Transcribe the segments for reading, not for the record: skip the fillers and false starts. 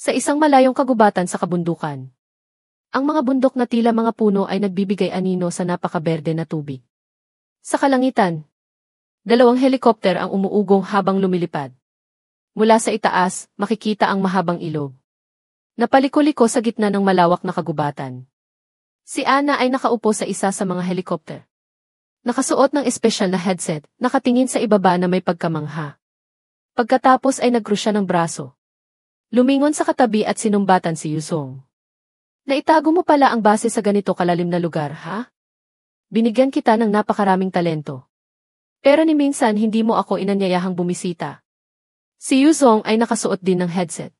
Sa isang malayong kagubatan sa kabundukan. Ang mga bundok na tila mga puno ay nagbibigay anino sa napakaberde na tubig. Sa kalangitan, dalawang helikopter ang umuugong habang lumilipad. Mula sa itaas, makikita ang mahabang ilog. Napaliko-liko sa gitna ng malawak na kagubatan. Si Ana ay nakaupo sa isa sa mga helikopter. Nakasuot ng espesyal na headset, nakatingin sa ibaba na may pagkamangha. Pagkatapos ay nagkrus siya ng braso. Lumingon sa katabi at sinumbatan si Yuzong. Naitago mo pala ang base sa ganito kalalim na lugar, ha? Binigyan kita ng napakaraming talento. Pero ni minsan hindi mo ako inanyayahang bumisita. Si Yuzong ay nakasuot din ng headset.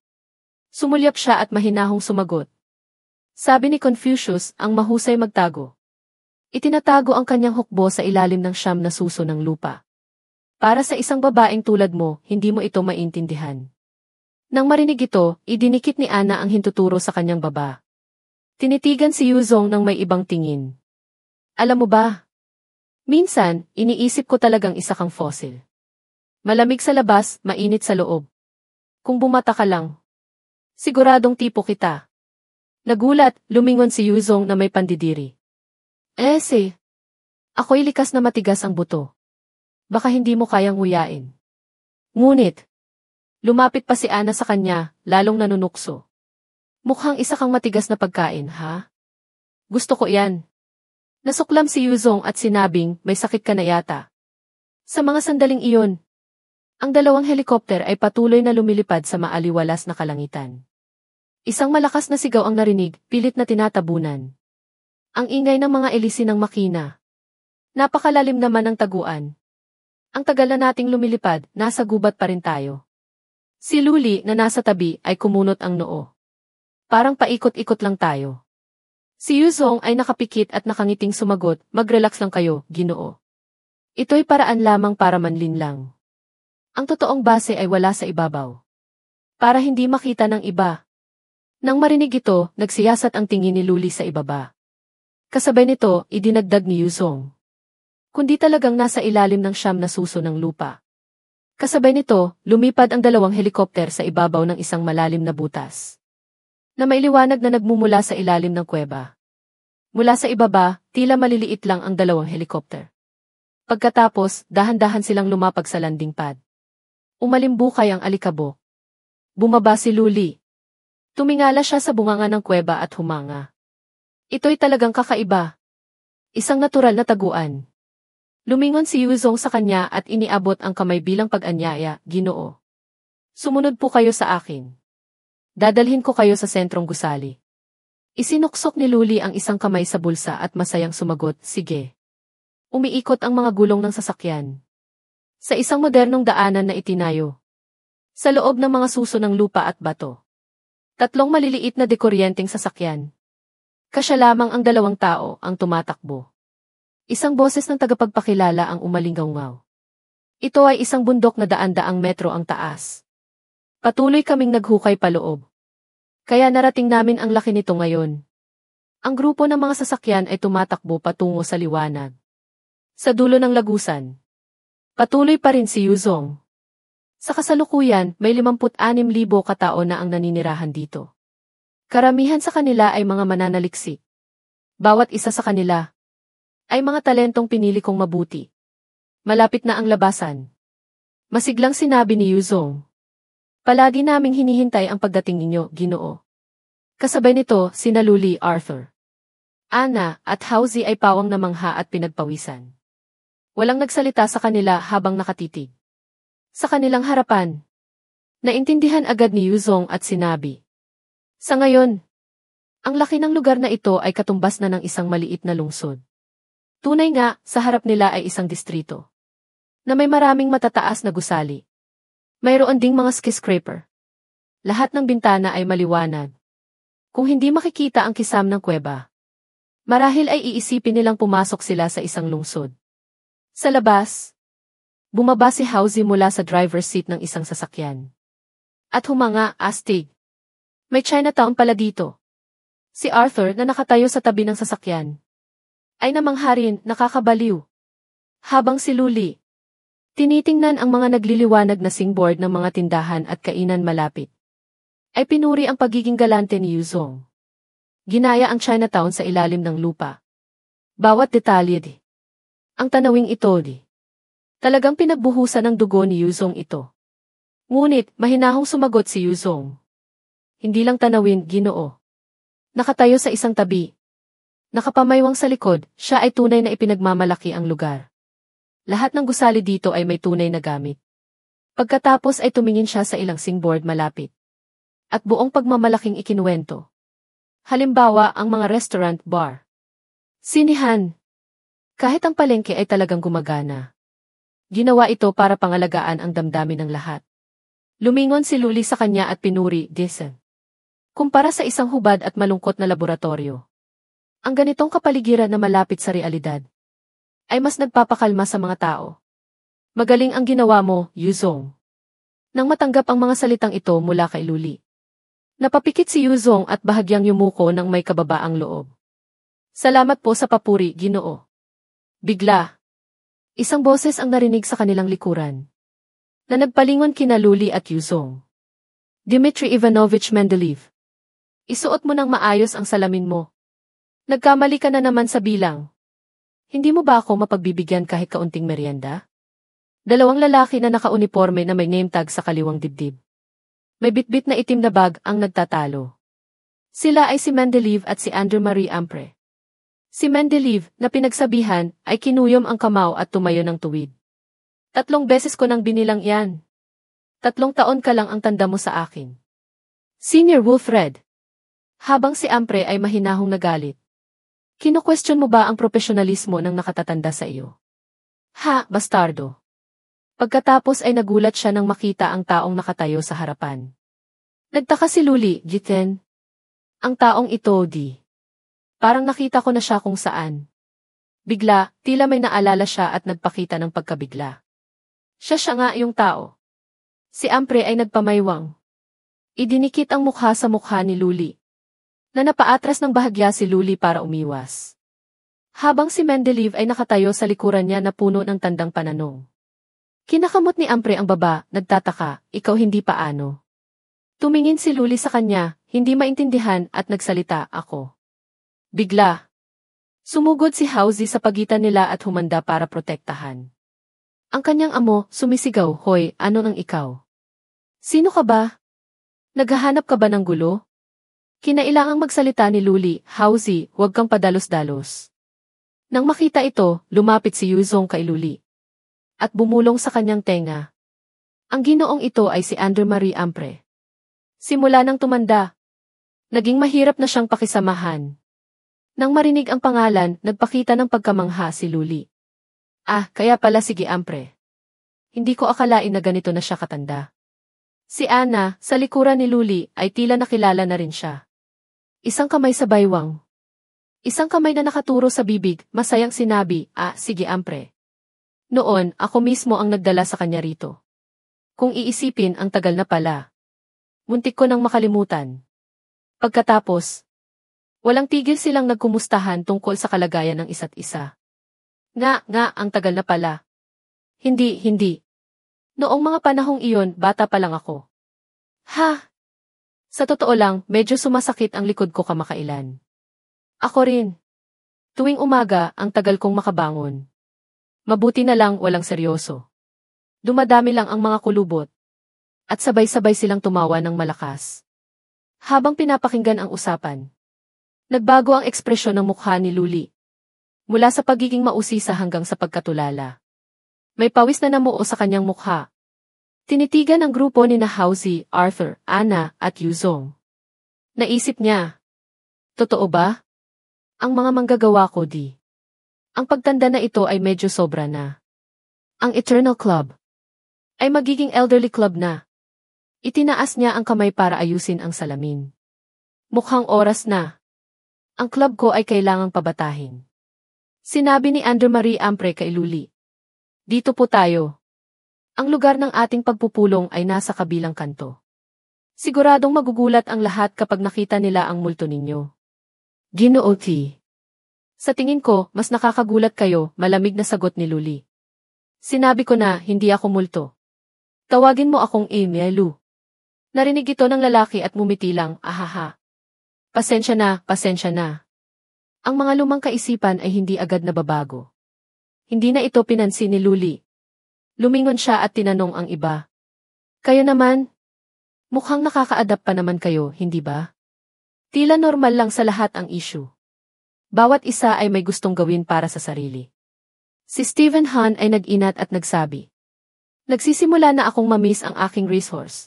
Sumulyap siya at mahinahong sumagot. Sabi ni Confucius, ang mahusay magtago. Itinatago ang kanyang hukbo sa ilalim ng siyam na suso ng lupa. Para sa isang babaeng tulad mo, hindi mo ito maintindihan. Nang marinig ito, idinikit ni Ana ang hintuturo sa kanyang baba. Tinitigan si Yuzong ng may ibang tingin. Alam mo ba? Minsan, iniisip ko talagang isa kang fossil. Malamig sa labas, mainit sa loob. Kung bumata ka lang, siguradong tipo kita. Nagulat, lumingon si Yuzong na may pandidiri. Ako'y likas na matigas ang buto. Baka hindi mo kayang nguyain. Ngunit, lumapit pa si Ana sa kanya, lalong nanunukso. Mukhang isa kang matigas na pagkain, ha? Gusto ko yan. Nasuklam si Yuzong at sinabing, may sakit ka na yata. Sa mga sandaling iyon, ang dalawang helikopter ay patuloy na lumilipad sa maaliwalas na kalangitan. Isang malakas na sigaw ang narinig, pilit na tinatabunan. Ang ingay ng mga elisin ng makina. Napakalalim naman ang taguan. Ang tagal na nating lumilipad, nasa gubat pa rin tayo. Si Luli na nasa tabi ay kumunot ang noo. Parang paikot-ikot lang tayo. Si Yuzong ay nakapikit at nakangiting sumagot, mag-relax lang kayo, Ginoo. Ito'y paraan lamang para manlinlang. Ang totoong base ay wala sa ibabaw. Para hindi makita ng iba. Nang marinig ito, nagsiyasat ang tingin ni Luli sa ibaba. Kasabay nito, idinagdag ni Yuzong. Kundi talagang nasa ilalim ng siyam na suso ng lupa. Kasabay nito, lumipad ang dalawang helikopter sa ibabaw ng isang malalim na butas. Na may liwanag na nagmumula sa ilalim ng kuweba. Mula sa ibaba, tila maliliit lang ang dalawang helikopter. Pagkatapos, dahan-dahan silang lumapag sa landing pad. Umalimbukay ang alikabok. Bumaba si Luli. Tumingala siya sa bunganga ng kuweba at humanga. Ito'y talagang kakaiba. Isang natural na taguan. Lumingon si Yuzong sa kanya at iniabot ang kamay bilang pag-anyaya, Ginoo. Sumunod po kayo sa akin. Dadalhin ko kayo sa sentrong gusali. Isinuksok ni Luli ang isang kamay sa bulsa at masayang sumagot, sige. Umiikot ang mga gulong ng sasakyan. Sa isang modernong daanan na itinayo. Sa loob ng mga suso ng lupa at bato. 3 maliliit na dekuryenteng sasakyan. Kasya lamang ang 2 tao ang tumatakbo. Isang boses ng tagapagpakilala ang umalingaw-ngaw. Ito ay isang bundok na daan-daang metro ang taas. Patuloy kaming naghukay paloob. Kaya narating namin ang laki nito ngayon. Ang grupo ng mga sasakyan ay tumatakbo patungo sa liwanag. Sa dulo ng lagusan. Patuloy pa rin si Yuzong. Sa kasalukuyan, may 56,000 katao na ang naninirahan dito. Karamihan sa kanila ay mga mananaliksik. Bawat isa sa kanila ay mga talentong pinili kong mabuti. Malapit na ang labasan. Masiglang sinabi ni Yuzong. Palagi naming hinihintay ang pagdating ninyo, Ginoo. Kasabay nito, sina Luli, Arthur, Ana, at Hauzi ay pawang namangha at pinagpawisan. Walang nagsalita sa kanila habang nakatitig. Sa kanilang harapan, naintindihan agad ni Yuzong at sinabi. Sa ngayon, ang laki ng lugar na ito ay katumbas na ng isang maliit na lungsod. Tunay nga, sa harap nila ay isang distrito. Na may maraming matataas na gusali. Mayroon ding mga skyscraper. Lahat ng bintana ay maliwanag. Kung hindi makikita ang kisam ng kuweba, marahil ay iisipin nilang pumasok sila sa isang lungsod. Sa labas, bumaba si Hauzi mula sa driver's seat ng isang sasakyan. At humanga, astig. May Chinatown pala dito. Si Arthur na nakatayo sa tabi ng sasakyan ay namangha rin, nakakabaliw. Habang si Luli tinitingnan ang mga nagliliwanag na singboard ng mga tindahan at kainan malapit. ay pinuri ang pagiging galante ni Yuzong. Ginaya ang Chinatown sa ilalim ng lupa. Bawat detalye di. Ang tanawing ito di. Talagang pinagbuhusan ng dugo ni Yuzong ito. Ngunit, mahinahong sumagot si Yuzong. Hindi lang tanawin, Ginoo. Nakatayo sa isang tabi. Nakapamaywang sa likod, siya ay tunay na ipinagmamalaki ang lugar. Lahat ng gusali dito ay may tunay na gamit. Pagkatapos ay tumingin siya sa ilang singboard malapit. At buong pagmamalaking ikinuwento. Halimbawa, ang mga restaurant, bar. Sinihan. Kahit ang palengke ay talagang gumagana. Ginawa ito para pangalagaan ang damdamin ng lahat. Lumingon si Luli sa kanya at pinuri, Disen. Kumpara sa isang hubad at malungkot na laboratorio. Ang ganitong kapaligiran na malapit sa realidad ay mas nagpapakalma sa mga tao. Magaling ang ginawa mo, Yuzong. Nang matanggap ang mga salitang ito mula kay Luli. Napapikit si Yuzong at bahagyang yumuko ng may kababaang loob. Salamat po sa papuri, Ginoo. Bigla. Isang boses ang narinig sa kanilang likuran. Na nagpalingon kina Luli at Yuzong. Dmitry Ivanovich Mendeleev. Isuot mo ng maayos ang salamin mo. Nagkamali ka na naman sa bilang. Hindi mo ba ako mapagbibigyan kahit kaunting merienda? Dalawang lalaki na nakauniforme na may name tag sa kaliwang dibdib. May bitbit na itim na bag ang nagtatalo. Sila ay si Mendeleev at si Andrew Marie Ampre. Si Mendeleev, na pinagsabihan, ay kinuyom ang kamao at tumayo ng tuwid. 3 beses ko nang binilang yan. 3 taon ka lang ang tanda mo sa akin. Senior Wolfred. Habang si Ampre ay mahinahong nagalit. Kino-question mo ba ang profesionalismo ng nakatatanda sa iyo? Ha, bastardo. Pagkatapos ay nagulat siya nang makita ang taong nakatayo sa harapan. Nagtaka si Luli, Jiten. Ang taong ito, di. Parang nakita ko na siya kung saan. Bigla, tila may naalala siya at nagpakita ng pagkabigla. Siya nga yung tao. Si Ampre ay nagpamaywang. Idinikit ang mukha sa mukha ni Luli. Na napaatras ng bahagya si Luli para umiwas. Habang si Mendeleev ay nakatayo sa likuran niya na puno ng tandang pananong. Kinakamot ni Ampre ang baba, nagtataka, ikaw hindi paano. Tumingin si Luli sa kanya, hindi maintindihan at nagsalita, ako. Bigla. Sumugod si Hauzi sa pagitan nila at humanda para protektahan. Ang kanyang amo, sumisigaw, hoy, ano nang ikaw? Sino ka ba? Naghahanap ka ba ng gulo? Kinailangang magsalita ni Luli, Hauzi, huwag kang padalos-dalos. Nang makita ito, lumapit si Yuzong kay Luli. At bumulong sa kanyang tenga. Ang ginoong ito ay si Andrew Marie Ampre. Simula nang tumanda, naging mahirap na siyang pakisamahan. Nang marinig ang pangalan, nagpakita ng pagkamangha si Luli. Ah, kaya pala sige Ampre. Hindi ko akalain na ganito na siya katanda. Si Ana, sa likuran ni Luli, ay tila nakilala na rin siya. Isang kamay sa baywang. Isang kamay na nakaturo sa bibig, masayang sinabi, sige Ampre. Noon, ako mismo ang nagdala sa kanya rito. Kung iisipin, ang tagal na pala. Muntik ko nang makalimutan. Pagkatapos, walang tigil silang nagkumustahan tungkol sa kalagayan ng isa't isa. Nga, ang tagal na pala. Hindi. Noong mga panahong iyon, bata pa lang ako. Ha? Sa totoo lang, medyo sumasakit ang likod ko kamakailan. Ako rin. Tuwing umaga, ang tagal kong makabangon. Mabuti na lang walang seryoso. Dumadami lang ang mga kulubot. At sabay-sabay silang tumawa ng malakas. Habang pinapakinggan ang usapan, nagbago ang ekspresyon ng mukha ni Luli. Mula sa pagiging mausisa hanggang sa pagkatulala. May pawis na namuo sa kanyang mukha. Tinitigan ang grupo ni na Hauzi, Arthur, Ana, at Yuzong. Naisip niya. Totoo ba? Ang mga manggagawa ko di. Ang pagtanda na ito ay medyo sobra na. Ang Eternal Club ay magiging elderly club na. Itinaas niya ang kamay para ayusin ang salamin. Mukhang oras na. Ang club ko ay kailangang pabatahin. Sinabi ni Andrew Marie Ampre kay Luli. Dito po tayo. Ang lugar ng ating pagpupulong ay nasa kabilang kanto. Siguradong magugulat ang lahat kapag nakita nila ang multo ninyo. Ginoo T. Sa tingin ko, mas nakakagulat kayo, malamig na sagot ni Luli. Sinabi ko na, hindi ako multo. Tawagin mo akong Emielu. Narinig ito ng lalaki at ngumiti lang, ahaha. Pasensya na, pasensya na. Ang mga lumang kaisipan ay hindi agad nababago. Hindi na ito pinansin ni Luli. Lumingon siya at tinanong ang iba. Kayo naman? Mukhang nakaka-adapt pa naman kayo, hindi ba? Tila normal lang sa lahat ang issue. Bawat isa ay may gustong gawin para sa sarili. Si Stephen Han ay nag-inat at nagsabi. Nagsisimula na akong mamiss ang aking racehorse.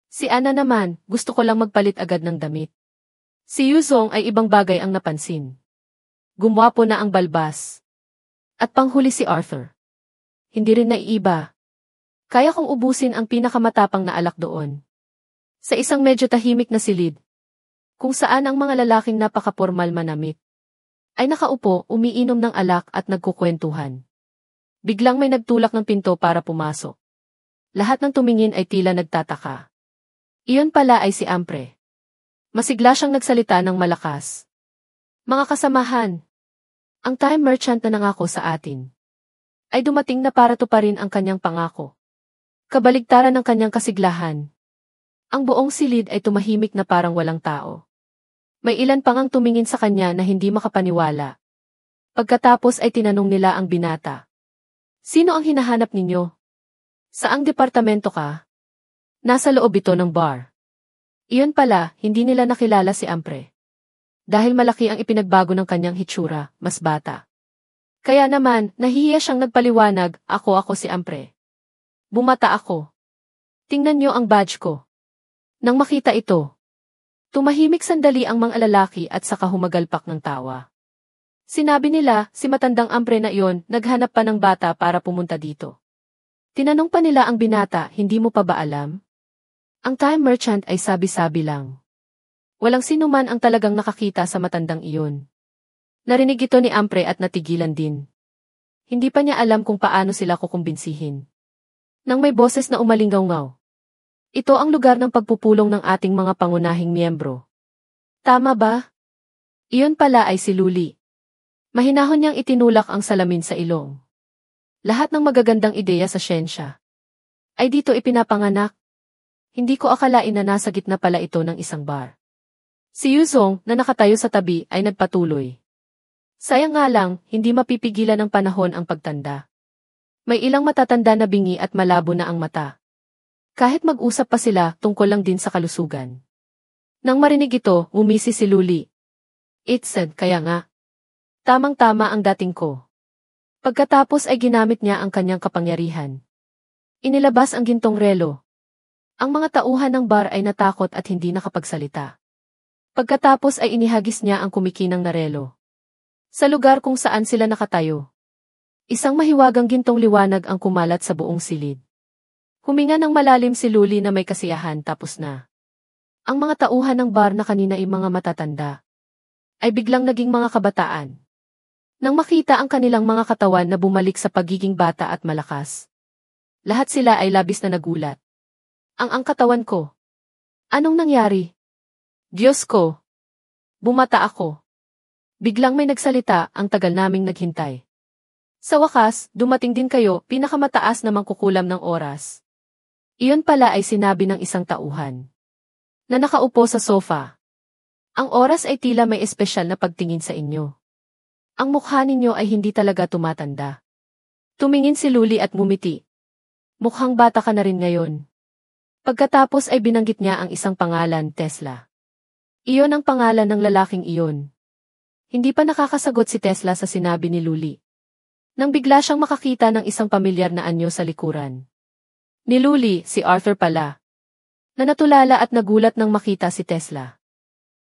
Si Ana naman, gusto ko lang magpalit agad ng damit. Si Yuzong ay ibang bagay ang napansin. Gumwapo na ang balbas. At panghuli si Arthur. Hindi rin naiiba. Kaya kong ubusin ang pinakamatapang na alak doon. Sa isang medyo tahimik na silid, kung saan ang mga lalaking napaka-formal manamit, ay nakaupo, umiinom ng alak at nagkukwentuhan. Biglang may nagtulak ng pinto para pumasok. Lahat ng tumingin ay tila nagtataka. Iyon pala ay si Ampre. Masigla siyang nagsalita ng malakas. Mga kasamahan, ang time merchant na nangako sa atin ay dumating na para tuparin ang kanyang pangako. Kabaligtaran ng kanyang kasiglahan. Ang buong silid ay tumahimik na parang walang tao. May ilan pang ang tumingin sa kanya na hindi makapaniwala. Pagkatapos ay tinanong nila ang binata. Sino ang hinahanap ninyo? Saang departamento ka? Nasa loob ito ng bar. Iyon pala, hindi nila nakilala si Ampre. Dahil malaki ang ipinagbago ng kanyang hitsura, mas bata. Kaya naman, nahihiya siyang nagpaliwanag, ako si Ampre. Bumata ako. Tingnan niyo ang badge ko. Nang makita ito, tumahimik sandali ang mga lalaki at saka humagalpak ng tawa. Sinabi nila, si matandang Ampre na iyon, naghanap pa ng bata para pumunta dito. Tinanong pa nila ang binata, hindi mo pa ba alam? Ang time merchant ay sabi-sabi lang. Walang sinuman ang talagang nakakita sa matandang iyon. Narinig ito ni Ampre at natigilan din. Hindi pa niya alam kung paano sila kukumbinsihin. Nang may boses na umalingaw-ngaw. Ito ang lugar ng pagpupulong ng ating mga pangunahing miyembro. Tama ba? Iyon pala ay si Luli. Mahinahon niyang itinulak ang salamin sa ilong. Lahat ng magagandang ideya sa siyensya ay dito ipinapanganak. Hindi ko akalain na nasa gitna pala ito ng isang bar. Si Yuzong, na nakatayo sa tabi, ay nagpatuloy. Sayang nga lang, hindi mapipigilan ng panahon ang pagtanda. May ilang matatanda na bingi at malabo na ang mata. Kahit mag-usap pa sila, tungkol lang din sa kalusugan. Nang marinig ito, umisi si Luli. It said, kaya nga. Tamang-tama ang dating ko. Pagkatapos ay ginamit niya ang kanyang kapangyarihan. Inilabas ang gintong relo. Ang mga tauhan ng bar ay natakot at hindi nakapagsalita. Pagkatapos ay inihagis niya ang kumikinang na relo. Sa lugar kung saan sila nakatayo, isang mahiwagang gintong liwanag ang kumalat sa buong silid. Huminga ng malalim si Luli na may kasiyahan tapos na. Ang mga tauhan ng bar na kanina ay mga matatanda, ay biglang naging mga kabataan. Nang makita ang kanilang mga katawan na bumalik sa pagiging bata at malakas, lahat sila ay labis na nagulat. Ang katawan ko. Anong nangyari? Diyos ko. Bumata ako. Biglang may nagsalita, ang tagal naming naghintay. Sa wakas, dumating din kayo, pinakamataas na mangkukulam ng oras. Iyon pala ay sinabi ng isang tauhan na nakaupo sa sofa. Ang oras ay tila may espesyal na pagtingin sa inyo. Ang mukha ninyo ay hindi talaga tumatanda. Tumingin si Luli at ngumiti. Mukhang bata ka na rin ngayon. Pagkatapos ay binanggit niya ang isang pangalan, Tesla. Iyon ang pangalan ng lalaking iyon. Hindi pa nakakasagot si Tesla sa sinabi ni Luli. Nang bigla siyang makakita ng isang pamilyar na anyo sa likuran. Ni Luli, si Arthur pala. Na natulala at nagulat nang makita si Tesla.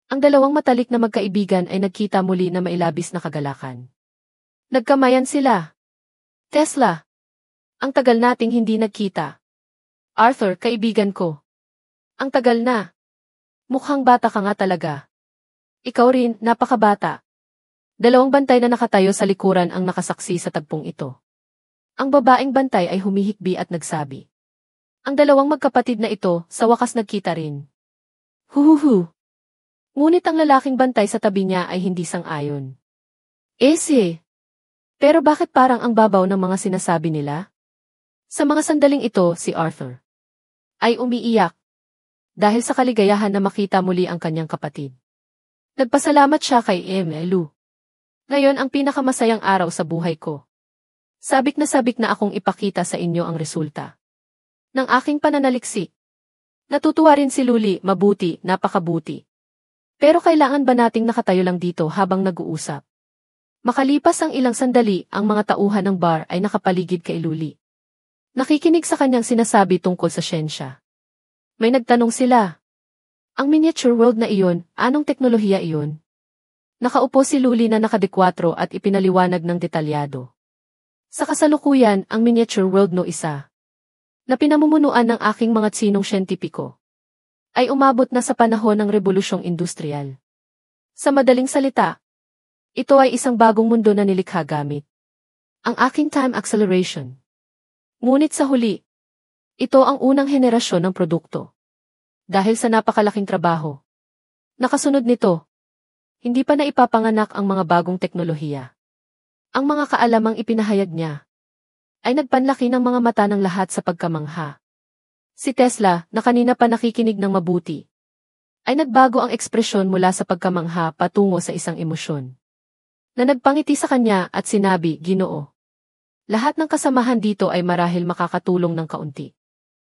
Ang dalawang matalik na magkaibigan ay nagkita muli na mailabis na kagalakan. Nagkamayan sila. Tesla. Ang tagal nating hindi nagkita. Arthur, kaibigan ko. Ang tagal na. Mukhang bata ka nga talaga. Ikaw rin, napakabata. Dalawang bantay na nakatayo sa likuran ang nakasaksi sa tagpong ito. Ang babaeng bantay ay humihikbi at nagsabi. Ang dalawang magkapatid na ito, sa wakas nagkita rin. Huhuhu. Ngunit ang lalaking bantay sa tabi niya ay hindi sang-ayon. Pero bakit parang ang babaw ng mga sinasabi nila? Sa mga sandaling ito, si Arthur ay umiiyak. dahil sa kaligayahan na makita muli ang kanyang kapatid. Nagpasalamat siya kay Emelu. Ngayon ang pinakamasayang araw sa buhay ko. Sabik na akong ipakita sa inyo ang resulta ng aking pananaliksik. Natutuwa rin si Luli, mabuti, napakabuti. Pero kailangan ba nating nakatayo lang dito habang nag-uusap? Makalipas ang ilang sandali, ang mga tauhan ng bar ay nakapaligid kay Luli. Nakikinig sa kanyang sinasabi tungkol sa siyensya. May nagtanong sila. Ang miniature world na iyon, anong teknolohiya iyon? Nakaupo si Luli na nakadekwatro at ipinaliwanag ng detalyado. Sa kasalukuyan, ang miniature world no isa, na pinamumunuan ng aking mga tsinong siyentipiko, ay umabot na sa panahon ng rebolusyong industrial. Sa madaling salita, ito ay isang bagong mundo na nilikha gamit ang aking time acceleration. Ngunit sa huli, ito ang unang henerasyon ng produkto. Dahil sa napakalaking trabaho nakasunod nito, hindi pa naipapanganak ang mga bagong teknolohiya. Ang mga kaalamang ipinahayag niya ay nagpanlaki ng mga mata ng lahat sa pagkamangha. Si Tesla, na kanina pa nakikinig ng mabuti, ay nagbago ang ekspresyon mula sa pagkamangha patungo sa isang emosyon na nagpangiti sa kanya at sinabi, Ginoo, lahat ng kasamahan dito ay marahil makakatulong ng kaunti.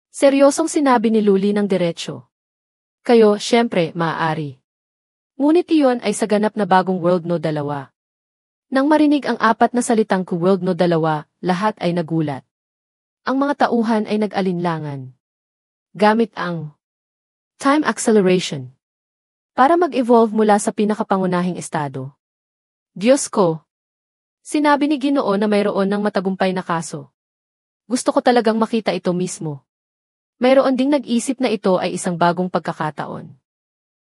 Seryosong sinabi ni Luli ng diretsyo. Kayo, syempre, maaari. Ngunit iyon ay sa ganap na bagong world no dalawa. Nang marinig ang apat na salitang world no dalawa, lahat ay nagulat. Ang mga tauhan ay nag-alinlangan gamit ang time acceleration para mag-evolve mula sa pinakapangunahing estado. Diyos ko! Sinabi ni Ginoo na mayroon ng matagumpay na kaso. Gusto ko talagang makita ito mismo. Mayroon ding nag-isip na ito ay isang bagong pagkakataon.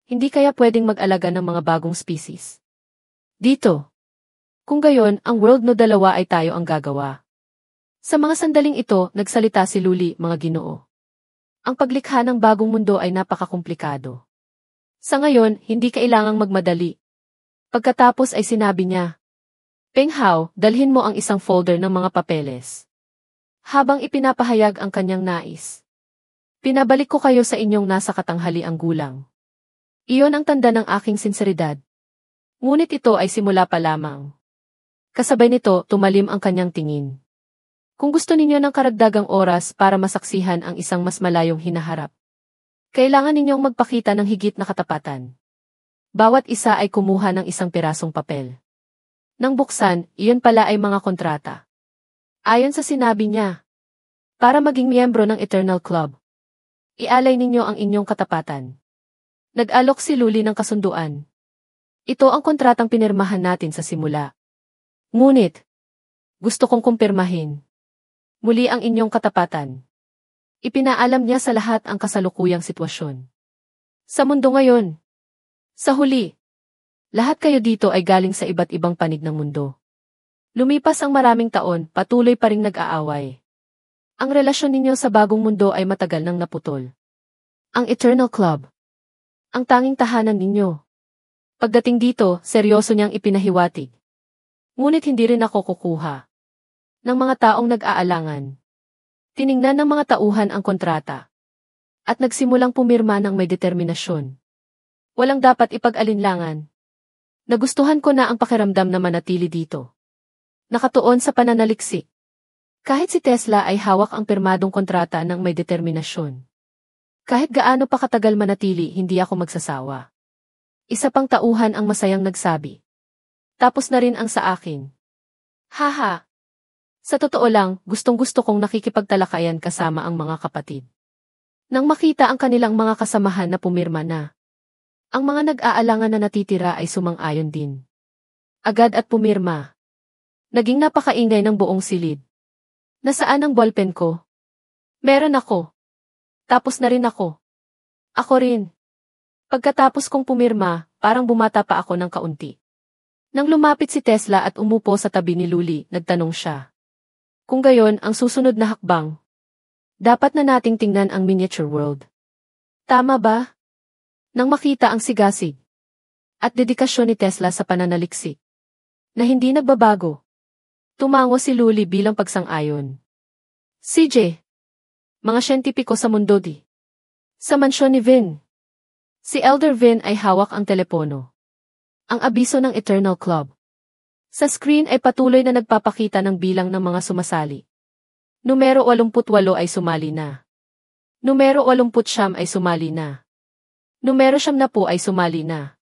Hindi kaya pwedeng mag-alaga ng mga bagong species dito. Kung gayon, ang world no dalawa ay tayo ang gagawa. Sa mga sandaling ito, nagsalita si Luli, mga Ginoo. Ang paglikha ng bagong mundo ay napakakomplikado. Sa ngayon, hindi kailangang magmadali. Pagkatapos ay sinabi niya, Peng Hao, dalhin mo ang isang folder ng mga papeles. Habang ipinapahayag ang kanyang nais. Pinabalik ko kayo sa inyong nasa katanghaliang gulang. Iyon ang tanda ng aking sinseridad. Ngunit ito ay simula pa lamang. Kasabay nito, tumalim ang kanyang tingin. Kung gusto ninyo ng karagdagang oras para masaksihan ang isang mas malayong hinaharap, kailangan ninyong magpakita ng higit na katapatan. Bawat isa ay kumuha ng isang pirasong papel. Nang buksan, iyon pala ay mga kontrata. Ayon sa sinabi niya, para maging miyembro ng Eternal Club, ialay ninyo ang inyong katapatan. Nag-alok si Luli ng kasunduan. Ito ang kontratang pinirmahan natin sa simula. Ngunit, gusto kong kumpirmahin muli ang inyong katapatan. Ipinaalam niya sa lahat ang kasalukuyang sitwasyon. Sa mundo ngayon, sa huli, lahat kayo dito ay galing sa iba't ibang panig ng mundo. Lumipas ang maraming taon, patuloy pa ring nag-aaway. Ang relasyon ninyo sa bagong mundo ay matagal nang naputol. Ang Eternal Club, ang tanging tahanan ninyo. Pagdating dito, seryoso niyang ipinahiwatig. Ngunit hindi rin ako kukuha ng mga taong nag-aalangan. Tiningnan ng mga tauhan ang kontrata at nagsimulang pumirma ng may determinasyon. Walang dapat ipag-alinlangan. Nagustuhan ko na ang pakiramdam na manatili dito. Nakatuon sa pananaliksik. Kahit si Tesla ay hawak ang pirmadong kontrata ng may determinasyon. Kahit gaano pa katagal manatili, hindi ako magsasawa. Isa pang tauhan ang masayang nagsabi. Tapos na rin ang sa akin. Haha! Sa totoo lang, gustong-gusto kong nakikipagtalakayan kasama ang mga kapatid. Nang makita ang kanilang mga kasamahan na pumirma na, ang mga nag-aalangan na natitira ay sumang-ayon din. Agad at pumirma. Naging napakaingay ng buong silid. Nasaan ang ballpen ko? Meron ako. Tapos na rin ako. Ako rin. Pagkatapos kong pumirma, parang bumata pa ako ng kaunti. Nang lumapit si Tesla at umupo sa tabi ni Luli, nagtanong siya. Kung gayon ang susunod na hakbang, dapat na nating tingnan ang miniature world. Tama ba? Nang makita ang sigasig at dedikasyon ni Tesla sa pananaliksik, na hindi nagbabago, tumango si Luli bilang pagsang-ayon. CJ, mga siyentipiko sa mundo di. Sa mansyon ni Vin. Si Elder Vin ay hawak ang telepono. Ang abiso ng Eternal Club. Sa screen ay patuloy na nagpapakita ng bilang ng mga sumasali. Numero 88 ay sumali na. Numero 89 ay sumali na. Numero 90 ay sumali na.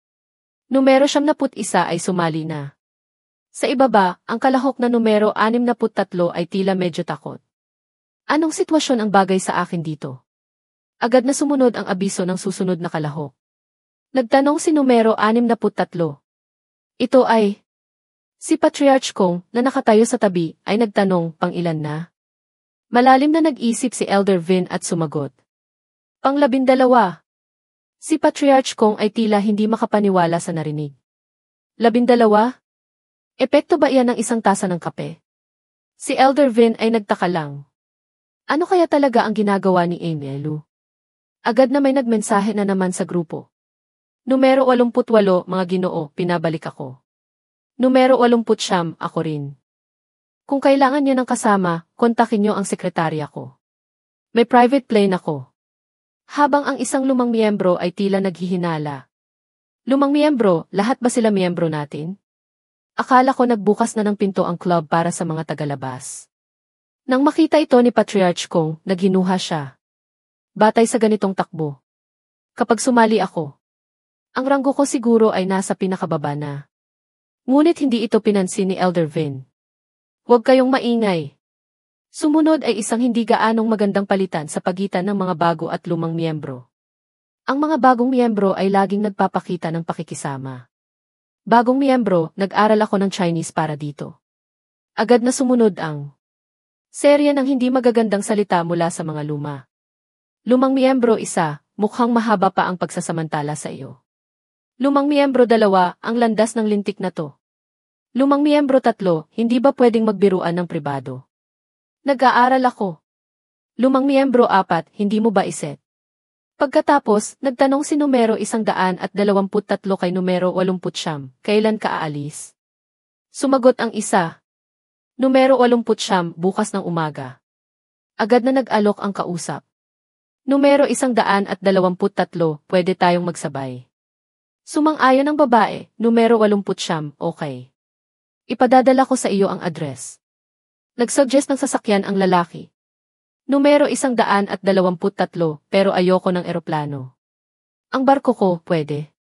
Numero 91 ay sumali na. Sa ibaba, ang kalahok na numero 63 ay tila medyo takot. Anong sitwasyon ang bagay sa akin dito? Agad na sumunod ang abiso ng susunod na kalahok. Nagtanong si numero 63. Ito ay... Si Patriarch Kong, na nakatayo sa tabi, ay nagtanong, pang-ilan na? Malalim na nag-isip si Elder Vin at sumagot. Pang-12. Si Patriarch Kong ay tila hindi makapaniwala sa narinig. 12? Epekto ba iyan ng isang tasa ng kape? Si Elder Vin ay nagtaka lang. Ano kaya talaga ang ginagawa ni Enelu? Agad na may nagmensahe na naman sa grupo. Numero 88, mga Ginoo, pinabalik ako. Numero 89, ako rin. Kung kailangan niyo ng kasama, kontakin niyo ang sekretarya ko. May private plane ako. Habang ang isang lumang miyembro ay tila naghihinala. Lumang miyembro, lahat ba sila miyembro natin? Akala ko nagbukas na ng pinto ang club para sa mga tagalabas. Nang makita ito ni Patriarch Kong, naghinuha siya. Batay sa ganitong takbo. Kapag sumali ako, ang ranggo ko siguro ay nasa pinakababa na. Ngunit hindi ito pinansin ni Elder Vin. Huwag kayong maingay. Sumunod ay isang hindi gaanong magandang palitan sa pagitan ng mga bago at lumang miyembro. Ang mga bagong miyembro ay laging nagpapakita ng pakikisama. Bagong miyembro, nag-aral ako ng Chinese para dito. Agad na sumunod ang serye ng hindi magagandang salita mula sa mga luma. Lumang miyembro 1, mukhang mahaba pa ang pagsasamantala sa iyo. Lumang miyembro 2, ang landas ng lintik na to. Lumang miyembro 3, hindi ba pwedeng magbiruan ng pribado? Nag-aaral ako. Lumang miyembro 4, hindi mo ba iset? Pagkatapos, nagtanong si numero 123 kay numero 89, kailan ka aalis? Sumagot ang isa. Numero 89, bukas ng umaga. Agad na nag-alok ang kausap. Numero 123, pwede tayong magsabay. Sumang-ayon ang babae, numero 89, okay. Ipadadala ko sa iyo ang address. Nag-suggest ng sasakyan ang lalaki. Numero 123, pero ayoko ng eroplano. Ang barko ko, pwede.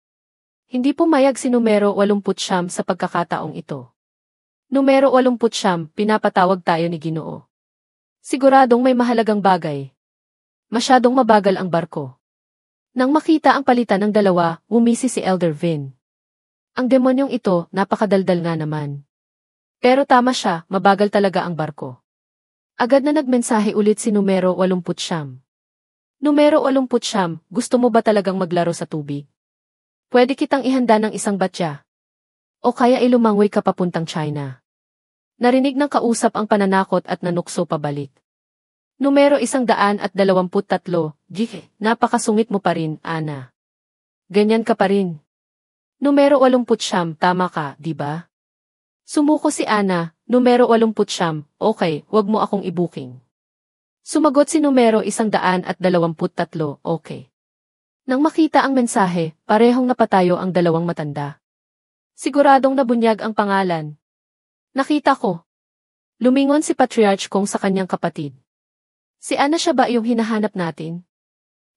Hindi pumayag si numero 89 sa pagkakataong ito. Numero 89, pinapatawag tayo ni Ginoo. Siguradong may mahalagang bagay. Masyadong mabagal ang barko. Nang makita ang palitan ng dalawa, umisi si Elder Vin. Ang demonyong ito, napakadaldal nga naman. Pero tama siya, mabagal talaga ang barko. Agad na nagmensahe ulit si numero 89. Numero 89, gusto mo ba talagang maglaro sa tubig? Pwede kitang ihanda ng isang batya. O kaya ilumangway ka papuntang China. Narinig ng kausap ang pananakot at nanukso pabalik. Numero 123, napakasungit mo pa rin, Ana. Ganyan ka pa rin. Numero 89, tama ka, di ba? Sumuko si Ana, numero 89, okay, wag mo akong i-booking. Sumagot si numero 123, okay. Nang makita ang mensahe, parehong napatayo ang dalawang matanda. Siguradong nabunyag ang pangalan. Nakita ko. Lumingon si Patriarch Kong sa kanyang kapatid. Si Ana siya ba yung hinahanap natin?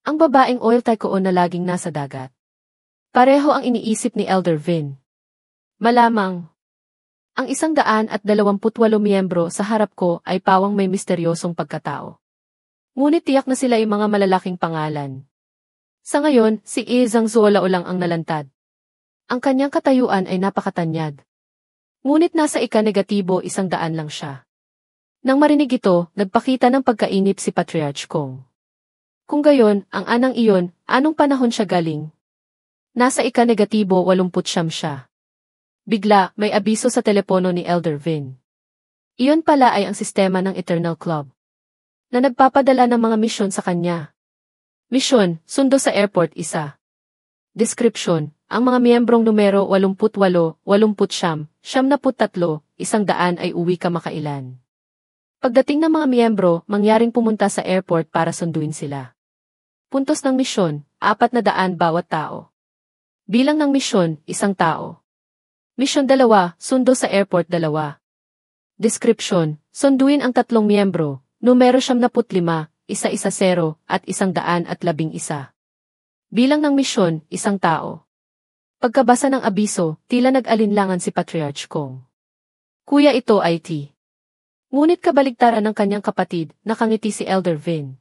Ang babaeng oil tycoon na laging nasa dagat. Pareho ang iniisip ni Elder Vin. Malamang. Ang 128 miyembro sa harap ko ay pawang may misteryosong pagkatao. Ngunit tiyak na sila ay mga malalaking pangalan. Sa ngayon, si Izang Zuolao lang ang nalantad. Ang kanyang katayuan ay napakatanyag. Ngunit nasa ika-negatibo 100 lang siya. Nang marinig ito, nagpakita ng pagkainip si Patriarch Kong. Kung gayon, ang anang iyon, anong panahon siya galing? Nasa ika-negatibo 89 siya. Bigla, may abiso sa telepono ni Elder Vin. Iyon pala ay ang sistema ng Eternal Club, na nagpapadala ng mga misyon sa kanya. Misyon, sundo sa airport 1. Description, ang mga miyembrong numero 88, 89, 93, 100 ay uwi kamakailan. Pagdating ng mga miyembro, mangyaring pumunta sa airport para sunduin sila. Puntos ng misyon, 400 bawat tao. Bilang ng misyon, 1 tao. Misyon 2, sundo sa airport 2. Description, sunduin ang 3 miyembro, numero 75, 110 at 111. Bilang ng misyon, 1 tao. Pagkabasa ng abiso, tila nag-alinlangan si Patriarch Kong. Kuya, ito ay T. Ngunit kabaligtaran ng kanyang kapatid, nakangiti si Elder Vin.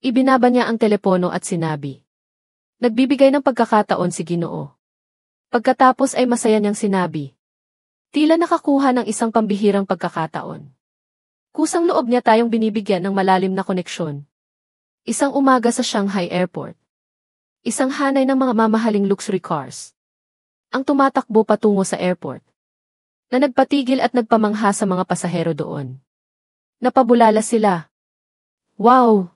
Ibinaba niya ang telepono at sinabi. Nagbibigay ng pagkakataon si Ginoo. Pagkatapos ay masaya niyang sinabi. Tila nakakuha ng isang pambihirang pagkakataon. Kusang loob niya tayong binibigyan ng malalim na koneksyon. Isang umaga sa Shanghai Airport. Isang hanay ng mga mamahaling luxury cars. Ang tumatakbo patungo sa airport. Na nagpatigil at nagpamangha sa mga pasahero doon. Napabulala sila. Wow!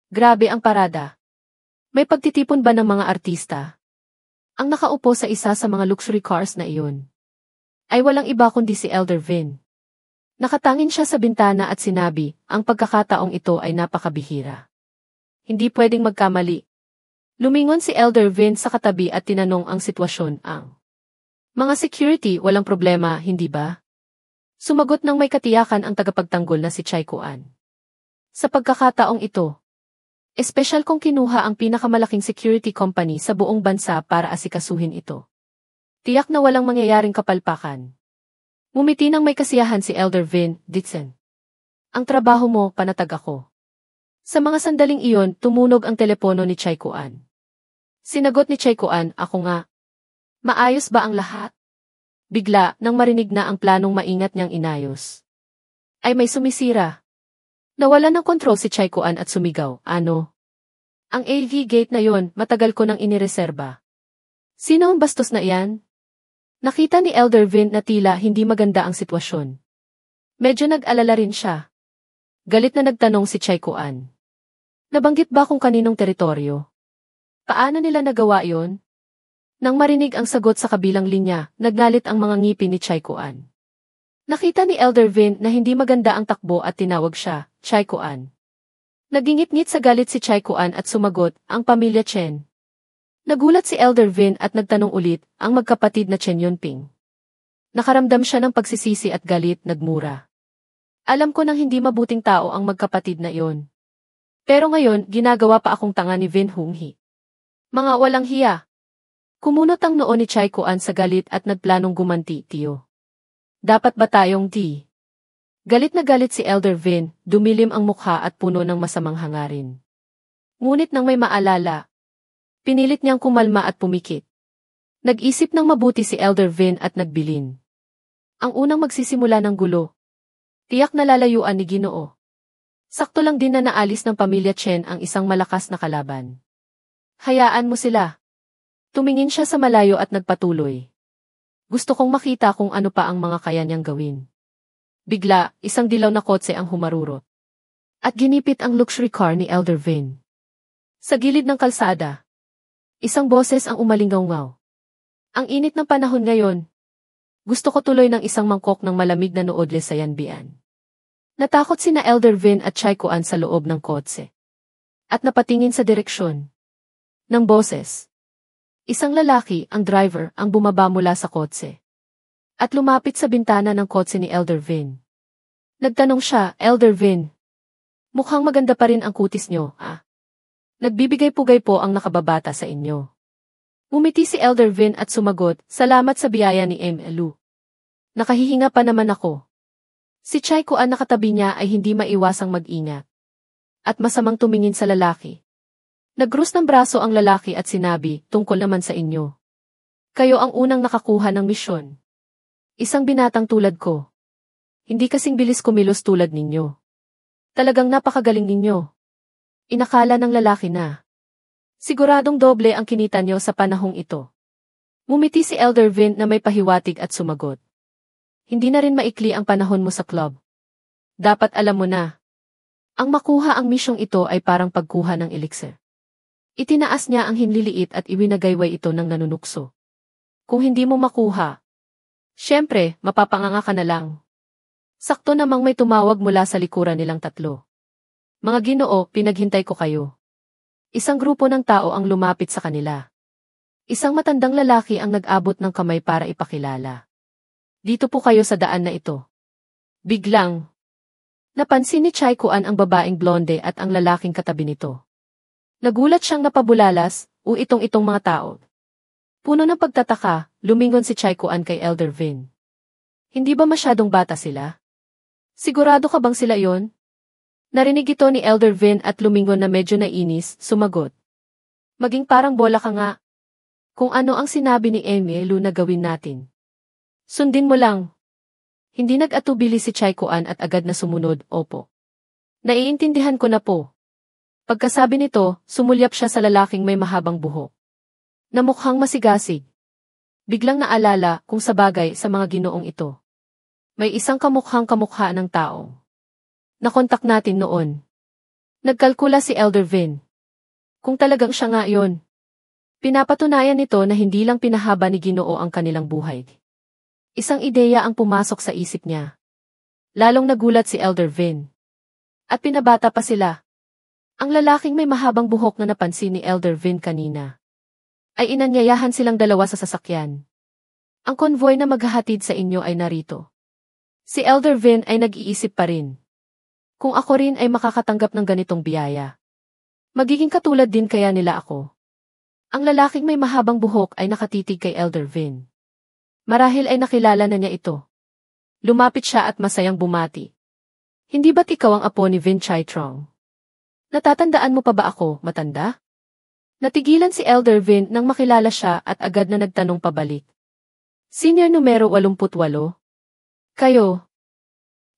Grabe ang parada. May pagtitipon ba ng mga artista? Ang nakaupo sa isa sa mga luxury cars na iyon ay walang iba kundi si Elder Vin. Nakatangin siya sa bintana at sinabi, ang pagkakataong ito ay napakabihira. Hindi pwedeng magkamali. Lumingon si Elder Vin sa katabi at tinanong ang sitwasyon ang mga security, walang problema, hindi ba? Sumagot ng may katiyakan ang tagapagtanggol na si Chai Kuan. Sa pagkakataong ito, espesyal kong kinuha ang pinakamalaking security company sa buong bansa para asikasuhin ito. Tiyak na walang mangyayaring kapalpakan. Ngumiti ng may kasiyahan si Elder Vin, Ditsen. Ang trabaho mo, panatag ako. Sa mga sandaling iyon, tumunog ang telepono ni Chai Kuan. Sinagot ni Chai Kuan, ako nga. Maayos ba ang lahat? Bigla, nang marinig na ang planong maingat niyang inayos. Ay may sumisira. Nawalan ng kontrol si Chai Kuan at sumigaw, ano? Ang AV gate na yon, matagal ko nang inireserba. Sino ang bastos na iyan? Nakita ni Elder Vin na tila hindi maganda ang sitwasyon. Medyo nag-alala rin siya. Galit na nagtanong si Chai Kuan. Nabanggit ba kung kaninong teritoryo? Paano nila nagawa yon? Nang marinig ang sagot sa kabilang linya, nagnalit ang mga ngipin ni Chai Kuan. Nakita ni Elder Vin na hindi maganda ang takbo at tinawag siya, Chai Kuan. Nagingit-ngit sa galit si Chai Kuan at sumagot, ang pamilya Chen. Nagulat si Elder Vin at nagtanong ulit, ang magkapatid na Chen Yunping. Nakaramdam siya ng pagsisisi at galit, nagmura. Alam ko nang hindi mabuting tao ang magkapatid na iyon. Pero ngayon, ginagawa pa akong tanga ni Vin Honghi. Mga walang hiya. Kumunot ang noo ni Chai Kuan sa galit at nagplanong gumanti, tiyo. Dapat ba tayong di? Galit na galit si Elder Vin, dumilim ang mukha at puno ng masamang hangarin. Ngunit nang may maalala, pinilit niyang kumalma at pumikit. Nag-isip ng mabuti si Elder Vin at nagbilin. Ang unang magsisimula ng gulo. Tiyak na lalayuan ni Ginoo. Sakto lang din na naalis ng pamilya Chen ang isang malakas na kalaban. Hayaan mo sila. Tumingin siya sa malayo at nagpatuloy. Gusto kong makita kung ano pa ang mga kaya niyang gawin. Bigla, isang dilaw na kotse ang humarurot. At ginipit ang luxury car ni Elder Vin. Sa gilid ng kalsada, isang boses ang umalingaw-ngaw. Ang init ng panahon ngayon. Gusto ko tuloy ng isang mangkok ng malamig na noodles sa yanbian. Natakot sina Elder Vin at Chai Kuan sa loob ng kotse. At napatingin sa direksyon ng boses. Isang lalaki, ang driver, ang bumaba mula sa kotse. At lumapit sa bintana ng kotse ni Elder Vin. Nagtanong siya, Elder Vin. Mukhang maganda pa rin ang kutis niyo, ah? Nagbibigay-pugay po ang nakababata sa inyo. Ngumiti si Elder Vin at sumagot, salamat sa biyaya ni M.Lu. Nakahihinga pa naman ako. Si Chai Kuan na katabi niya ay hindi maiwasang mag-ingat. At masamang tumingin sa lalaki. Nagkrus ng braso ang lalaki at sinabi, tungkol naman sa inyo. Kayo ang unang nakakuha ng misyon. Isang binatang tulad ko. Hindi kasing bilis kumilos tulad ninyo. Talagang napakagaling ninyo. Inakala ng lalaki na. Siguradong doble ang kinita niyo sa panahong ito. Ngumiti si Elder Vin na may pahiwatig at sumagot. Hindi na rin maikli ang panahon mo sa club. Dapat alam mo na. Ang makuha ang misyong ito ay parang pagkuha ng elixir. Itinaas niya ang hinliliit at iwinagayway ito ng nanunukso. Kung hindi mo makuha, syempre, mapapanganga ka na lang. Sakto namang may tumawag mula sa likuran nilang tatlo. Mga Ginoo, pinaghintay ko kayo. Isang grupo ng tao ang lumapit sa kanila. Isang matandang lalaki ang nag-abot ng kamay para ipakilala. Dito po kayo sa daan na ito. Biglang napansin ni Chai Kuan ang babaeng blonde at ang lalaking katabi nito. Nagulat siyang napabulalas, itong mga tao. Puno ng pagtataka, lumingon si Chai Kuan kay Elder Vin. Hindi ba masyadong bata sila? Sigurado ka bang sila yon? Narinig ito ni Elder Vin at lumingon na medyo nainis, sumagot. Maging parang bola ka nga. Kung ano ang sinabi ni Emielu na gawin natin. Sundin mo lang. Hindi nag-atubili si Chai Kuan at agad na sumunod, opo. Naiintindihan ko na po. Pagkasabi nito, sumulyap siya sa lalaking may mahabang buhok. Na mukhang masigasig. Biglang naalala kung sabagay sa mga ginoong ito. May isang kamukhang kamukha ng tao. Nakontak natin noon. Nagkalkula si Elder Vin. Kung talagang siya nga yon. Pinapatunayan nito na hindi lang pinahaba ni Ginoo ang kanilang buhay. Isang ideya ang pumasok sa isip niya. Lalong nagulat si Elder Vin. At pinabata pa sila. Ang lalaking may mahabang buhok na napansin ni Elder Vin kanina. Ay inanyayahan silang dalawa sa sasakyan. Ang konvoy na maghahatid sa inyo ay narito. Si Elder Vin ay nag-iisip pa rin. Kung ako rin ay makakatanggap ng ganitong biyaya. Magiging katulad din kaya nila ako. Ang lalaking may mahabang buhok ay nakatitig kay Elder Vin. Marahil ay nakilala na niya ito. Lumapit siya at masayang bumati. Hindi ba't ikaw ang apo ni Vin Chai Trong? Natatandaan mo pa ba ako, matanda? Natigilan si Elder Vin nang makilala siya at agad na nagtanong pabalik. Senior numero 88? Kayo.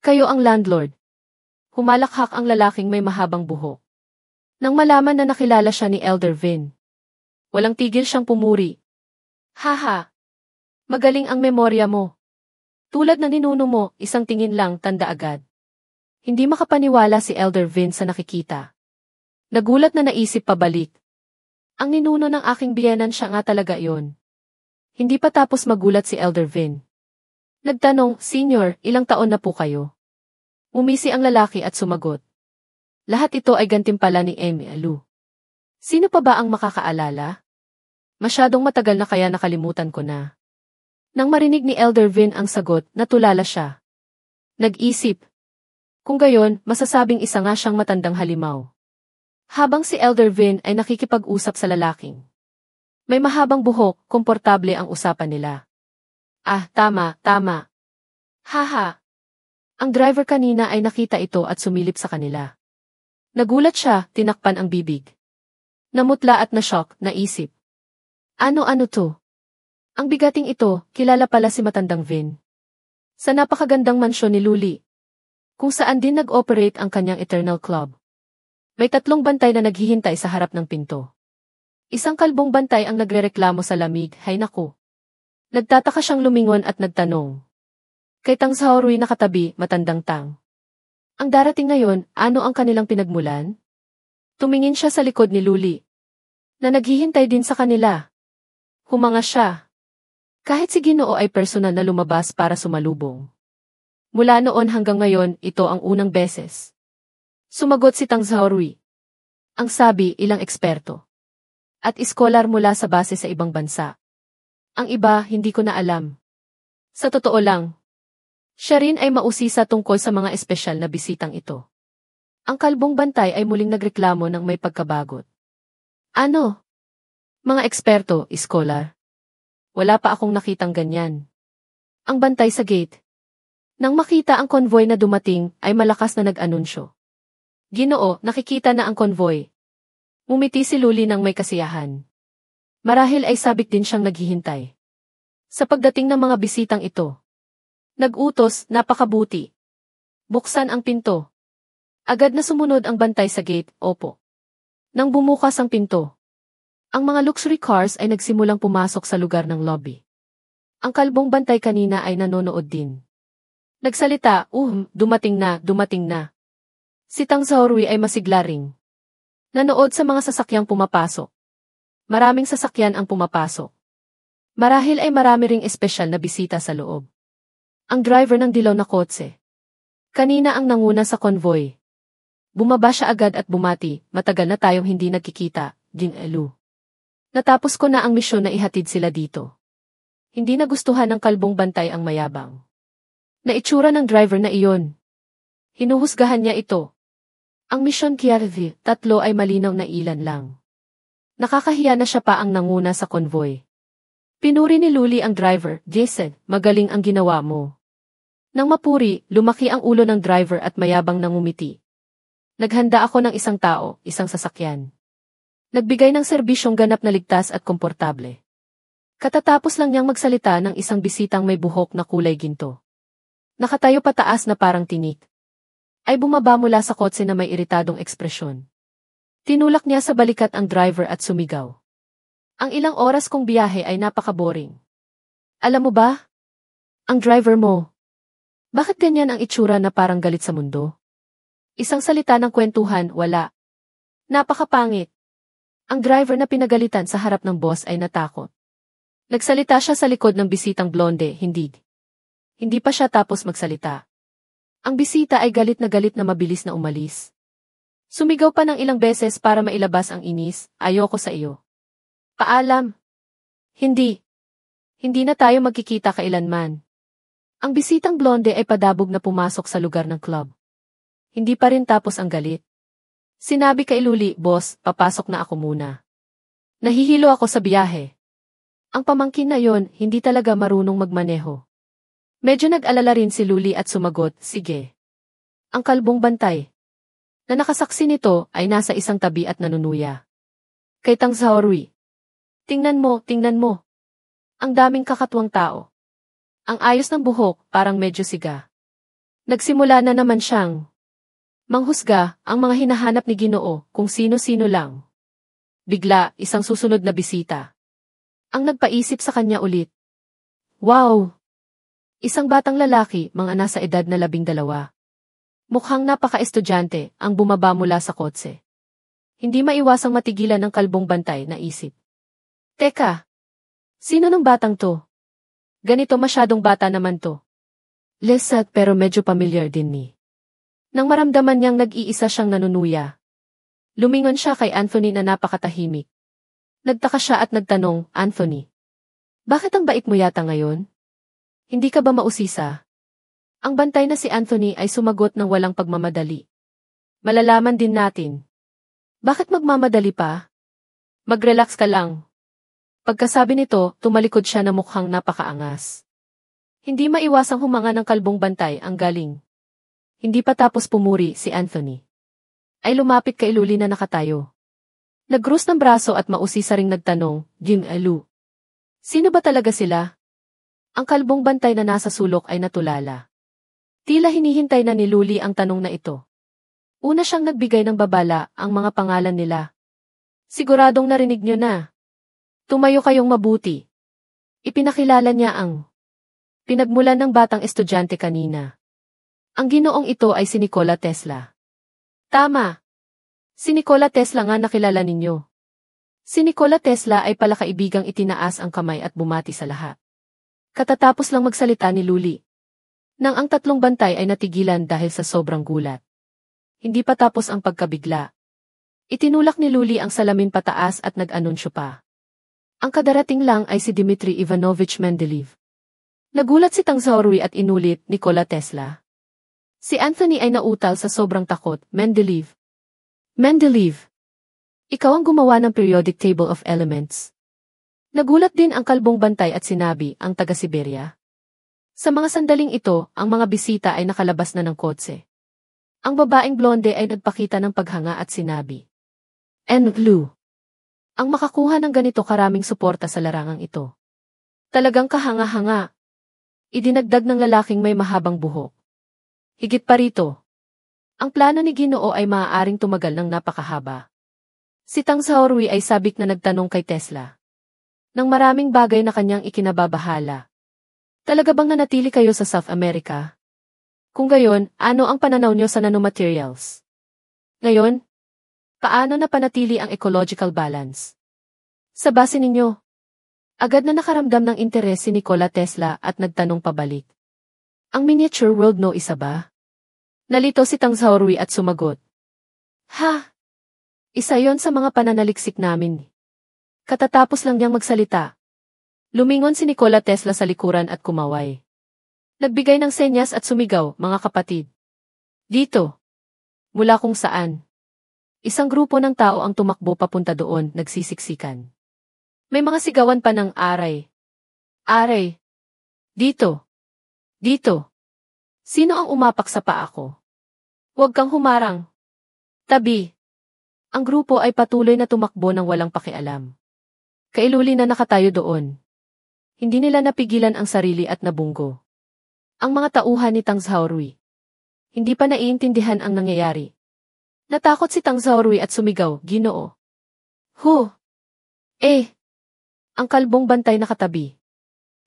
Kayo ang landlord. Humalakhak ang lalaking may mahabang buhok. Nang malaman na nakilala siya ni Elder Vin. Walang tigil siyang pumuri. Haha. Magaling ang memorya mo. Tulad na ninuno mo, isang tingin lang tanda agad. Hindi makapaniwala si Elder Vin sa nakikita. Nagulat na naisip pabalik. Ang ninuno ng aking biyenan siya nga talaga yon. Hindi pa tapos magulat si Elder Vin. Nagtanong, Senior, ilang taon na po kayo? Umisi ang lalaki at sumagot. Lahat ito ay gantimpala ni Emielu. Sino pa ba ang makakaalala? Masyadong matagal na kaya nakalimutan ko na. Nang marinig ni Elder Vin ang sagot, natulala siya. Nag-isip. Kung gayon, masasabing isa nga siyang matandang halimaw. Habang si Elder Vin ay nakikipag-usap sa lalaking. May mahabang buhok, komportable ang usapan nila. Ah, tama. Haha. Ang driver kanina ay nakita ito at sumilip sa kanila. Nagulat siya, tinakpan ang bibig. Namutla at na-shock, naisip. Ano to? Ang bigating ito, kilala pala si matandang Vin. Sa napakagandang mansyon ni Luli. Kung saan din nag-operate ang kanyang Eternal Club. May 3 bantay na naghihintay sa harap ng pinto. Isang kalbong bantay ang nagrereklamo sa lamig, hay naku. Nagtataka siyang lumingon at nagtanong. Kay Tang Zaorui nakatabi, matandang Tang. Ang darating ngayon, ano ang kanilang pinagmulan? Tumingin siya sa likod ni Luli. Na naghihintay din sa kanila. Humanga siya. Kahit si Ginoo ay personal na lumabas para sumalubong. Mula noon hanggang ngayon, ito ang unang beses. Sumagot si Tang Zaorui. Ang sabi, ilang eksperto. At iskolar mula sa base sa ibang bansa. Ang iba, hindi ko na alam. Sa totoo lang, siya rin ay mausisa tungkol sa mga espesyal na bisitang ito. Ang kalbong bantay ay muling nagreklamo ng may pagkabagot. Ano? Mga eksperto, iskolar. Wala pa akong nakitang ganyan. Ang bantay sa gate. Nang makita ang konvoy na dumating, ay malakas na nag-anunsyo. Ginoo, nakikita na ang konvoy. Umiti si Luli ng may kasiyahan. Marahil ay sabik din siyang naghihintay. Sa pagdating ng mga bisitang ito. Nag-utos, napakabuti. Buksan ang pinto. Agad na sumunod ang bantay sa gate, opo. Nang bumukas ang pinto. Ang mga luxury cars ay nagsimulang pumasok sa lugar ng lobby. Ang kalbong bantay kanina ay nanonood din. Nagsalita, dumating na. Si Tang Zaorui ay masigla ring. Nanood sa mga sasakyang pumapasok. Maraming sasakyan ang pumapasok. Marahil ay marami ring espesyal na bisita sa loob. Ang driver ng dilaw na kotse. Kanina ang nanguna sa konvoy. Bumaba siya agad at bumati, matagal na tayong hindi nagkikita, Jin-elu. Natapos ko na ang misyon na ihatid sila dito. Hindi nagustuhan ng kalbong bantay ang mayabang na itsura ng driver na iyon. Hinuhusgahan niya ito. Ang misyon Kiarvi, 3 ay malinaw na ilan lang. Nakakahiya na siya pa ang nanguna sa convoy. Pinuri ni Luli ang driver, Jason, magaling ang ginawa mo. Nang mapuri, lumaki ang ulo ng driver at mayabang nangumiti. Naghanda ako ng isang tao, isang sasakyan. Nagbigay ng serbisyong ganap na ligtas at komportable. Katatapos lang niyang magsalita ng isang bisitang may buhok na kulay ginto. Nakatayo pataas na parang tinik. Ay bumaba mula sa kotse na may iritadong ekspresyon. Tinulak niya sa balikat ang driver at sumigaw. Ang ilang oras kong biyahe ay napaka-boring. Alam mo ba? Ang driver mo. Bakit ganyan ang itsura na parang galit sa mundo? Isang salita ng kwentuhan, wala. Napakapangit. Ang driver na pinagalitan sa harap ng boss ay natakot. Nagsalita siya sa likod ng bisitang blonde, hindi. Hindi pa siya tapos magsalita. Ang bisita ay galit na mabilis na umalis. Sumigaw pa ng ilang beses para mailabas ang inis, ayoko sa iyo. Paalam. Hindi. Hindi na tayo magkikita kailanman. Ang bisitang blonde ay padabog na pumasok sa lugar ng club. Hindi pa rin tapos ang galit. Sinabi kay Luli, boss, papasok na ako muna. Nahihilo ako sa biyahe. Ang pamangkin na yon, hindi talaga marunong magmaneho. Medyo nag-alala rin si Luli at sumagot, sige. Ang kalbong bantay na nakasaksi nito ay nasa isang tabi at nanunuya. Kay Tang Zaorui. Tingnan mo. Ang daming kakatwang tao. Ang ayos ng buhok, parang medyo siga. Nagsimula na naman siyang manghusga ang mga hinahanap ni Ginoo kung sino-sino lang. Bigla, isang susunod na bisita ang nagpaisip sa kanya ulit. Wow! Isang batang lalaki, mga nasa edad na 12. Mukhang napaka-estudyante ang bumaba mula sa kotse. Hindi maiwasang matigilan ng kalbong bantay na isip. Teka! Sino ng batang to? Ganito masyadong bata naman to. Lesat pero medyo familiar din ni. Nang maramdaman niyang nag-iisa siyang nanunuya. Lumingon siya kay Anthony na napakatahimik. Nagtaka siya at nagtanong, Anthony. Bakit ang bait mo yata ngayon? Hindi ka ba mausisa? Ang bantay na si Anthony ay sumagot ng walang pagmamadali. Malalaman din natin. Bakit magmamadali pa? Mag-relax ka lang. Pagkasabi nito, tumalikod siya na mukhang napakaangas. Hindi maiwasang humanga ng kalbong bantay ang galing. Hindi pa tapos pumuri si Anthony. Ay lumapit kay Luli na nakatayo. Nag-cross ng braso at mausisa ring nagtanong, Jin-elu. Sino ba talaga sila? Ang kalbong bantay na nasa sulok ay natulala. Tila hinihintay na ni Luli ang tanong na ito. Una siyang nagbigay ng babala ang mga pangalan nila. Siguradong narinig niyo na. Tumayo kayong mabuti. Ipinakilala niya ang pinagmulan ng batang estudyante kanina. Ang ginoong ito ay si Nikola Tesla. Tama. Si Nikola Tesla nga nakilala ninyo. Si Nikola Tesla ay palakaibigang itinaas ang kamay at bumati sa lahat. Katatapos lang magsalita ni Luli. Nang ang tatlong bantay ay natigilan dahil sa sobrang gulat. Hindi pa tapos ang pagkabigla. Itinulak ni Luli ang salamin pataas at nag-anunsyo pa. Ang kadarating lang ay si Dmitry Ivanovich Mendeleev. Nagulat si Tang Zaorui at inulit, Nikola Tesla. Si Anthony ay nautal sa sobrang takot, Mendeleev. Mendeleev. Ikaw ang gumawa ng periodic table of elements. Nagulat din ang kalbong bantay at sinabi, ang taga-Siberia. Sa mga sandaling ito, ang mga bisita ay nakalabas na ng kotse. Ang babaeng blonde ay nagpakita ng paghanga at sinabi, Lu. Ang makakuha ng ganito karaming suporta sa larangang ito. Talagang kahanga-hanga. Idinagdag ng lalaking may mahabang buhok. Higit pa rito. Ang plano ni Ginoo ay maaaring tumagal ng napakahaba. Si Tang Zaorui ay sabik na nagtanong kay Tesla. Nang maraming bagay na kanyang ikinababahala. Talaga bang nanatili kayo sa South America? Kung gayon, ano ang pananaw niyo sa nanomaterials? Ngayon, paano napanatili ang ecological balance? Sa base ninyo, agad na nakaramdam ng interes si Nikola Tesla at nagtanong pabalik. Ang miniature world no isa ba? Nalito si Tang Zaorui at sumagot. Ha? Isa yon sa mga pananaliksik namin. Katatapos lang niyang magsalita. Lumingon si Nikola Tesla sa likuran at kumaway. Nagbigay ng senyas at sumigaw, mga kapatid. Dito. Mula kung saan. Isang grupo ng tao ang tumakbo papunta doon, nagsisiksikan. May mga sigawan pa ng aray. Aray. Dito. Dito. Sino ang umapak sa paa ko? Huwag kang humarang. Tabi. Ang grupo ay patuloy na tumakbo ng walang pakialam. Kailuli na nakatayo doon. Hindi nila napigilan ang sarili at nabunggo. Ang mga tauhan ni Tang Xiaorui. Hindi pa naiintindihan ang nangyayari. Natakot si Tang Xiaorui at sumigaw, Ginoo. Hu! Ang kalbong bantay nakatabi.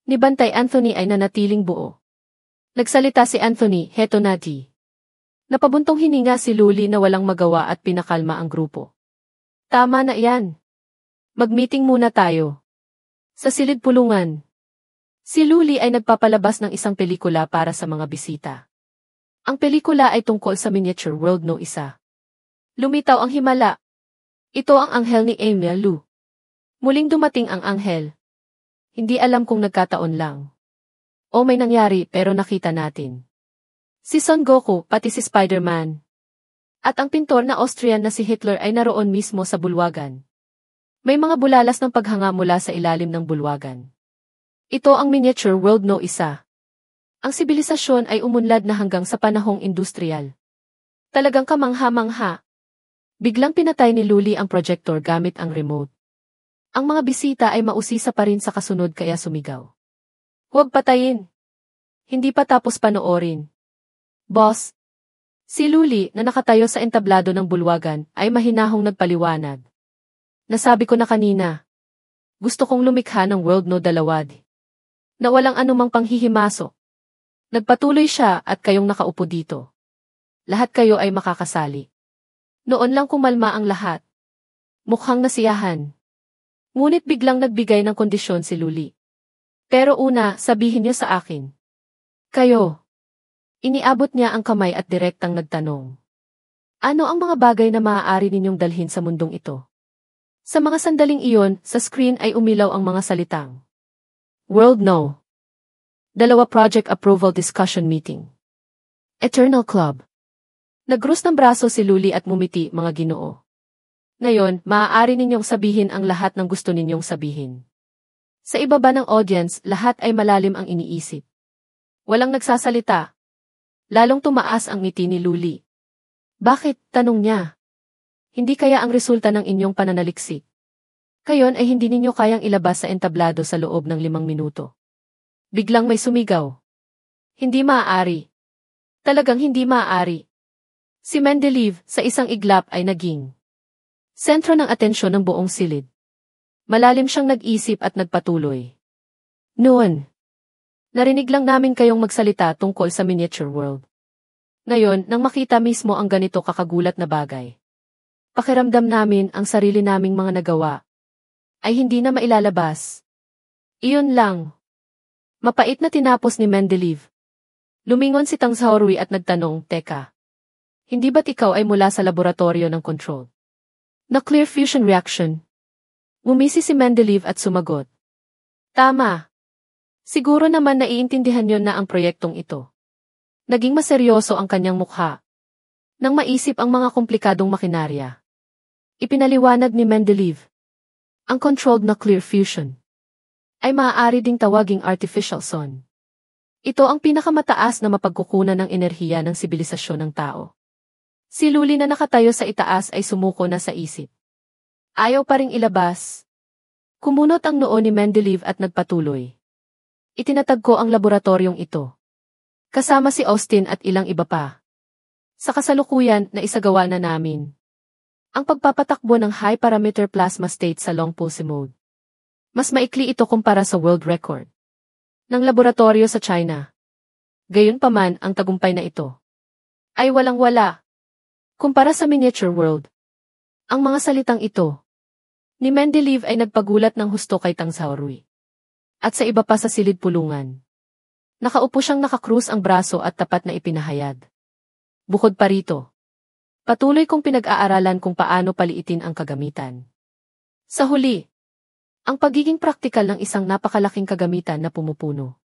Ni Bantay Anthony ay nanatiling buo. Nagsalita si Anthony, heto na di. Napabuntong hininga si Luli na walang magawa at pinakalma ang grupo. Tama na yan. Mag-meeting muna tayo. Sa silid pulungan. Si Luli ay nagpapalabas ng isang pelikula para sa mga bisita. Ang pelikula ay tungkol sa miniature world no isa. Lumitaw ang himala. Ito ang anghel ni Emil Lu. Muling dumating ang anghel. Hindi alam kung nagkataon lang. O may nangyari pero nakita natin. Si Son Goku pati si Spider-Man. At ang pintor na Austrian na si Hitler ay naroon mismo sa bulwagan. May mga bulalas ng paghanga mula sa ilalim ng bulwagan. Ito ang miniature world no isa. Ang sibilisasyon ay umunlad na hanggang sa panahong industrial. Talagang kamangha-mangha. Biglang pinatay ni Luli ang projector gamit ang remote. Ang mga bisita ay mausisa pa rin sa kasunod kaya sumigaw. Huwag patayin. Hindi pa tapos panoorin. Boss. Si Luli na nakatayo sa entablado ng bulwagan ay mahinahong nagpaliwanag. Nasabi ko na kanina. Gusto kong lumikha ng world no dalawad. Na walang anumang panghihimasok. Nagpatuloy siya at kayong nakaupo dito. Lahat kayo ay makakasali. Noon lang kumalma ang lahat. Mukhang nasiyahan. Ngunit biglang nagbigay ng kondisyon si Luli. Pero una, sabihin niyo sa akin. Kayo. Iniabot niya ang kamay at direktang nagtanong. Ano ang mga bagay na maaari ninyong dalhin sa mundong ito? Sa mga sandaling iyon, sa screen ay umilaw ang mga salitang. World No. 2 Project Approval Discussion Meeting. Eternal Club. Nagrus ng braso si Luli at mumiti, mga Ginoo. Ngayon, maaari ninyong sabihin ang lahat ng gusto ninyong sabihin. Sa ibaba ng audience, lahat ay malalim ang iniisip. Walang nagsasalita. Lalong tumaas ang ngiti ni Luli. Bakit? Tanong niya. Hindi kaya ang resulta ng inyong pananaliksik? Kayon ay hindi ninyo kayang ilabas sa entablado sa loob ng 5 minuto. Biglang may sumigaw. Hindi maaari. Talagang hindi maaari. Si Mendeleev sa isang iglap ay naging sentro ng atensyon ng buong silid. Malalim siyang nag-isip at nagpatuloy. Noon, narinig lang namin kayong magsalita tungkol sa miniature world. Ngayon, nang makita mismo ang ganito kakagulat na bagay. Pakiramdam namin ang sarili naming mga nagawa ay hindi na mailalabas. Iyon lang. Mapait na tinapos ni Mendeleev. Lumingon si Tang Xiaorui at nagtanong, Teka. Hindi ba't ikaw ay mula sa laboratorio ng control? Nuclear fusion reaction. Ngumisi si Mendeleev at sumagot. Tama. Siguro naman naiintindihan niyo na ang proyektong ito. Naging maseryoso ang kanyang mukha. Nang maisip ang mga komplikadong makinarya. Ipinaliwanag ni Mendeleev. Ang controlled nuclear fusion ay maaari ding tawaging artificial sun. Ito ang pinakamataas na mapagkukunan ng enerhiya ng sibilisasyon ng tao. Si Luli na nakatayo sa itaas ay sumuko na sa isip. Ayaw pa ring ilabas. Kumunot ang noo ni Mendeleev at nagpatuloy. Itinatag ko ang laboratoryong ito. Kasama si Austin at ilang iba pa. Sa kasalukuyan na isagawa na namin. Ang pagpapatakbo ng high parameter plasma state sa long pulse mode. Mas maikli ito kumpara sa world record ng laboratorio sa China. Gayunpaman ang tagumpay na ito ay walang-wala kumpara sa miniature world. Ang mga salitang ito ni Mendeleev ay nagpagulat ng husto kay Tang Xiaorui. At sa iba pa sa silid pulungan. Nakaupo siyang nakakrus ang braso at tapat na ipinahayag. Bukod pa rito, Patuloy kong pinag-aaralan kung paano paliitin ang kagamitan. Sa huli, ang pagiging praktikal ng isang napakalaking kagamitan na pumupuno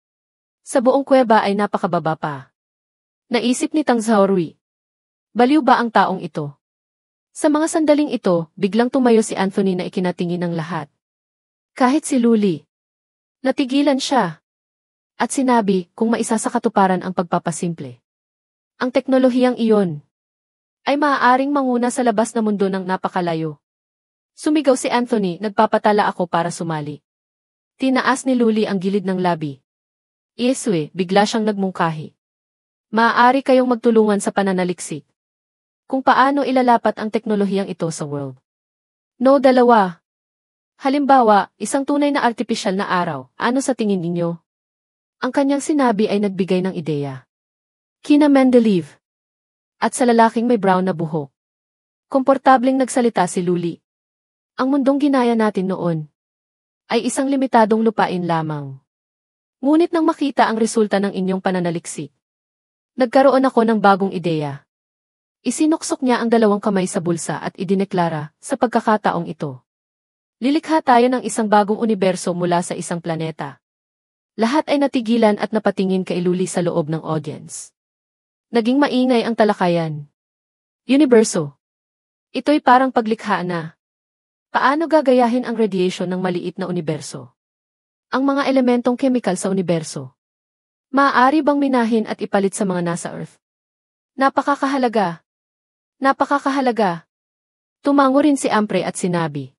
sa buong kuweba ay napakababa pa. Naisip ni Tang Zhaorui. Baliw ba ang taong ito? Sa mga sandaling ito, biglang tumayo si Anthony na ikinatingin ng lahat. Kahit si Luli. Natigilan siya. At sinabi kung maisasakatuparan ang pagpapasimple. Ang teknolohiyang iyon ay maaaring manguna sa labas na mundo ng napakalayo. Sumigaw si Anthony, nagpapatala ako para sumali. Tinaas ni Luli ang gilid ng labi. Yeswe, bigla siyang nagmungkahi. Maaari kayong magtulungan sa pananaliksik. Kung paano ilalapat ang teknolohiyang ito sa world. No, dalawa. Halimbawa, isang tunay na artipisyal na araw, ano sa tingin ninyo? Ang kanyang sinabi ay nagbigay ng ideya. Kina Mendeleev. At sa lalaking may brown na buhok. Komportableng nagsalita si Luli. Ang mundong ginaya natin noon ay isang limitadong lupain lamang. Ngunit nang makita ang resulta ng inyong pananaliksik, nagkaroon ako ng bagong ideya. Isinuksok niya ang dalawang kamay sa bulsa at idineklara, sa pagkakataong ito. Lilikha tayo ng isang bagong universo mula sa isang planeta. Lahat ay natigilan at napatingin kay Luli sa loob ng audience. Naging maingay ang talakayan. Universo. Ito'y parang paglikha na. Paano gagayahin ang radiation ng maliit na universo? Ang mga elementong chemical sa universo. Maaari bang minahin at ipalit sa mga nasa Earth? Napakakahalaga. Napakakahalaga. Tumango rin si Ampre at sinabi.